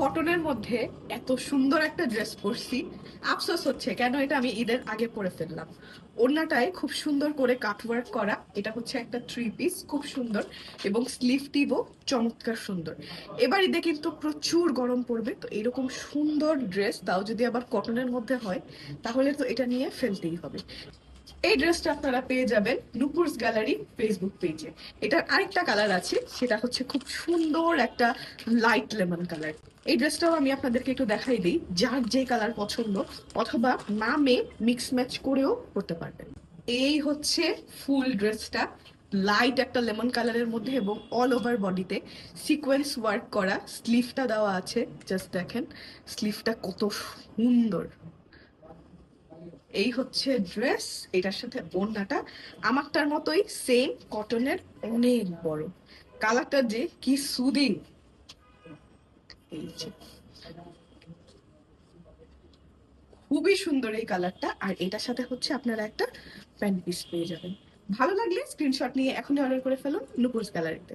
কটনের মধ্যে এত সুন্দর একটা ড্রেস পরছি। আফসোস হচ্ছে কেন এটা আমি ঈদের আগে পরে ফেললাম। ওড়নাটায় খুব সুন্দর করে কাটওয়ার্ক করা, এটা হচ্ছে একটা থ্রি পিস, খুব সুন্দর, এবং স্লিভটিও চমৎকার সুন্দর। এবার ঈদে কিন্তু প্রচুর গরম পড়বে, তো এরকম সুন্দর ড্রেস, তাও যদি আবার কটনের মধ্যে হয়, তাহলে তো এটা নিয়ে ফেলতেই হবে। এই ড্রেসটা আপনারা পেয়ে যাবেন নুপুরস গ্যালারি ফেসবুক পেজে। এটার আরেকটা কালার আছে, সেটা হচ্ছে খুব সুন্দর একটা লাইট লেমন কালার। এই ড্রেসটাও আমি আপনাদেরকে একটু দেখাই দিই, যার যে কালার পছন্দ, অথবা নামে মিক্স ম্যাচ করেও করতে পারবেন। এই হচ্ছে ফুল ড্রেসটা, লাইট একটা লেমন কালারের মধ্যে এবং অল ওভার বডিতে সিকোয়েন্স ওয়ার্ক করা, স্লিভটা দেওয়া আছে। জাস্ট দেখেন স্লিভটা কত সুন্দর। এই হচ্ছে ড্রেস, এটার সাথে ওড়নাটা আমারটার মতোই সেম কটনের, অনেক বড়। কালারটা যে কি সুদিং! এই যে খুবই সুন্দর এই কালারটা, আর এটার সাথে হচ্ছে আপনারা একটা প্যান্ট পিস পেয়ে যাবেন। ভালো লাগলে স্ক্রিনশট নিয়ে এখনই অর্ডার করে ফেলুন নুপুরস গ্যালারিতে।